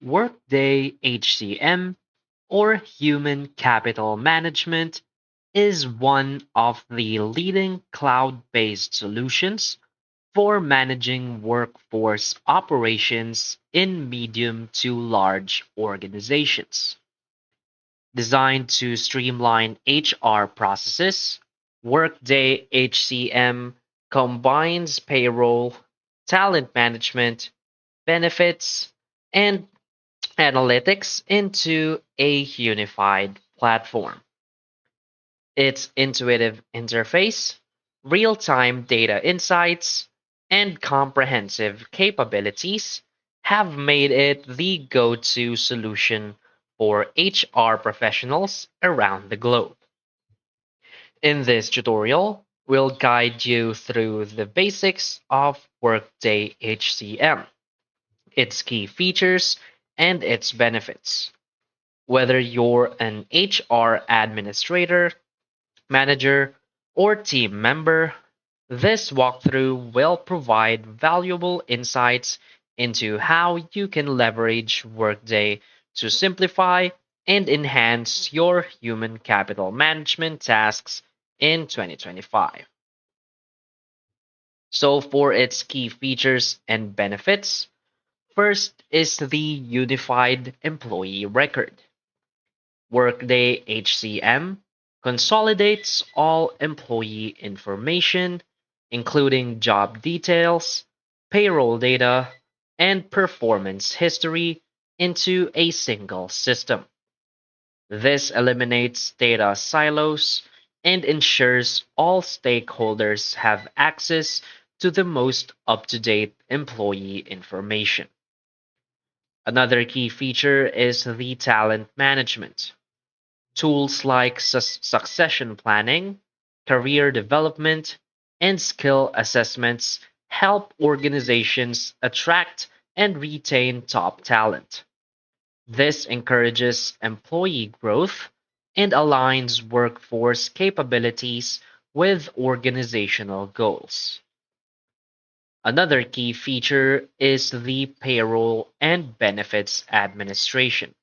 Workday HCM, or Human Capital Management, is one of the leading cloud based solutions for managing workforce operations in medium to large organizations. Designed to streamline HR processes, Workday HCM combines payroll, talent management, benefits, and analytics into a unified platform. Its intuitive interface, real time data insights, and comprehensive capabilities have made it the go to solution for HR professionals around the globe. In this tutorial, we'll guide you through the basics of Workday HCM, its key features, and its benefits. Whether you're an HR administrator, manager, or team member, this walkthrough will provide valuable insights into how you can leverage Workday to simplify and enhance your human capital management tasks in 2025. So, for its key features and benefits, first is the unified employee record. Workday HCM consolidates all employee information, including job details, payroll data, and performance history, into a single system. This eliminates data silos and ensures all stakeholders have access to the most up to date employee information. Another key feature is the talent management. Tools like succession planning, career development, and skill assessments help organizations attract and retain top talent. This encourages employee growth and aligns workforce capabilities with organizational goals. Another key feature is the payroll and benefits administration.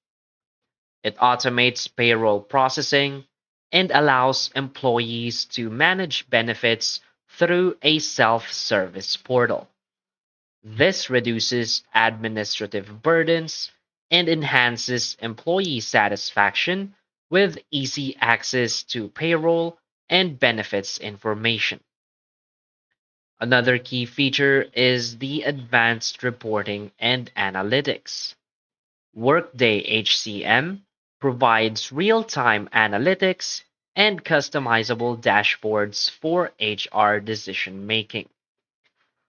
It automates payroll processing and allows employees to manage benefits through a self service portal. This reduces administrative burdens and enhances employee satisfaction with easy access to payroll and benefits information. Another key feature is the advanced reporting and analytics. Workday HCM provides real time analytics and customizable dashboards for HR decision making.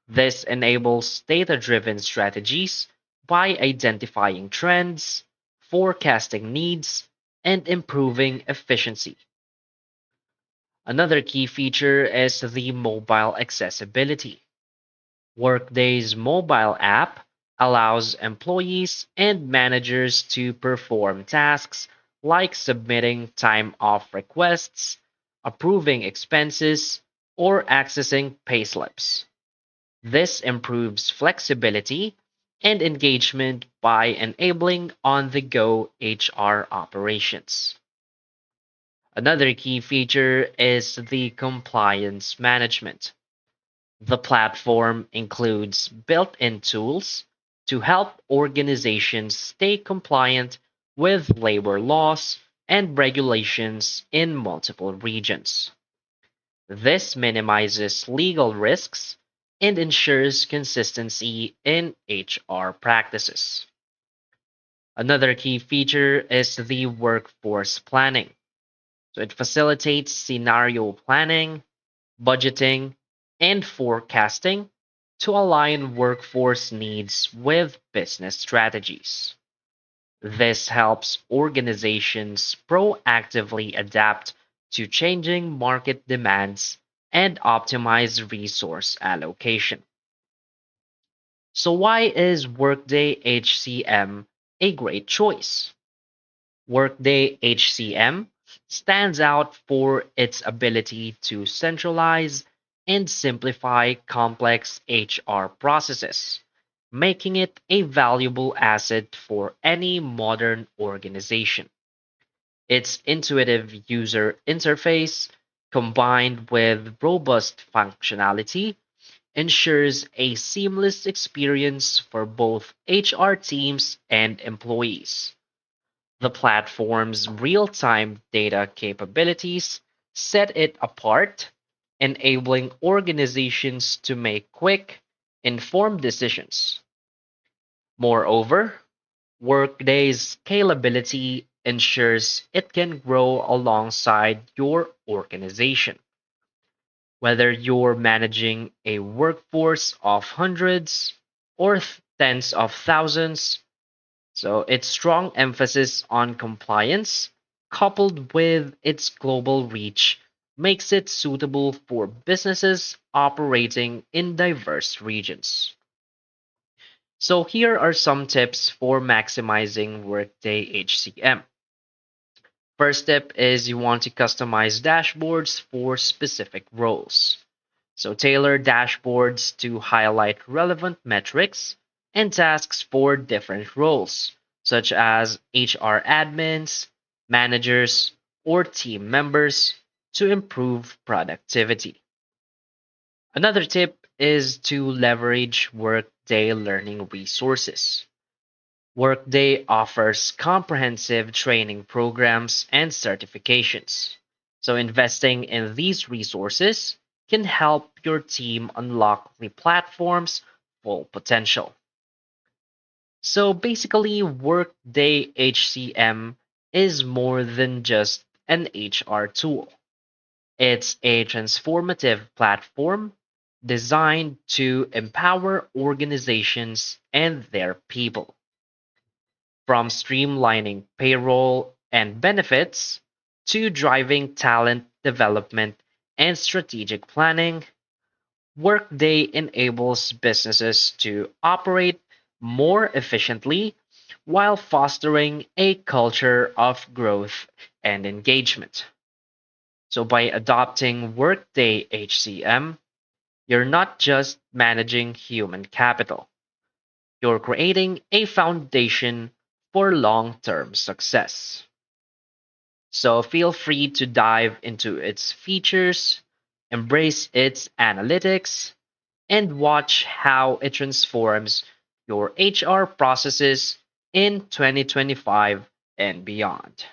This enables data driven strategies by identifying trends, forecasting needs, and improving efficiency. Another key feature is the mobile accessibility. Workday's mobile app allows employees and managers to perform tasks like submitting time off requests, approving expenses, or accessing payslips. This improves flexibility and engagement by enabling on the go HR operations. Another key feature is the compliance management. The platform includes built in tools to help organizations stay compliant with labor laws and regulations in multiple regions. This minimizes legal risks and ensures consistency in HR practices. Another key feature is the workforce planning. So it facilitates scenario planning, budgeting, and forecasting to align workforce needs with business strategies. This helps organizations proactively adapt to changing market demands and optimize resource allocation. So, why is Workday HCM a great choice? Workday HCM stands out for its ability to centralize and simplify complex HR processes, making it a valuable asset for any modern organization. Its intuitive user interface, combined with robust functionality, ensures a seamless experience for both HR teams and employees. The platform's real time data capabilities set it apart, enabling organizations to make quick, informed decisions. Moreover, Workday's scalability ensures it can grow alongside your organization. Whether you're managing a workforce of hundreds or tens of thousands, so its strong emphasis on compliance, coupled with its global reach, makes it suitable for businesses operating in diverse regions. So here are some tips for maximizing Workday HCM. First step is you want to customize dashboards for specific roles. So tailor dashboards to highlight relevant metrics and tasks for different roles, such as HR admins, managers, or team members to improve productivity. Another tip is to leverage Workday learning resources. Workday offers comprehensive training programs and certifications. So, investing in these resources can help your team unlock the platform's full potential. So, basically, Workday HCM is more than just an HR tool, it's a transformative platform designed to empower organizations and their people. From streamlining payroll and benefits to driving talent development and strategic planning, Workday enables businesses to operate more efficiently while fostering a culture of growth and engagement. So, by adopting Workday HCM, you're not just managing human capital, you're creating a foundation for long term success. So feel free to dive into its features, embrace its analytics, and watch how it transforms your HR processes in 2025 and beyond.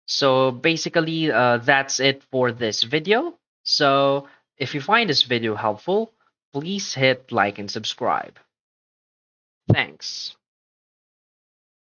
So basically, that's it for this video. So if you find this video helpful, please hit like and subscribe. Thanks.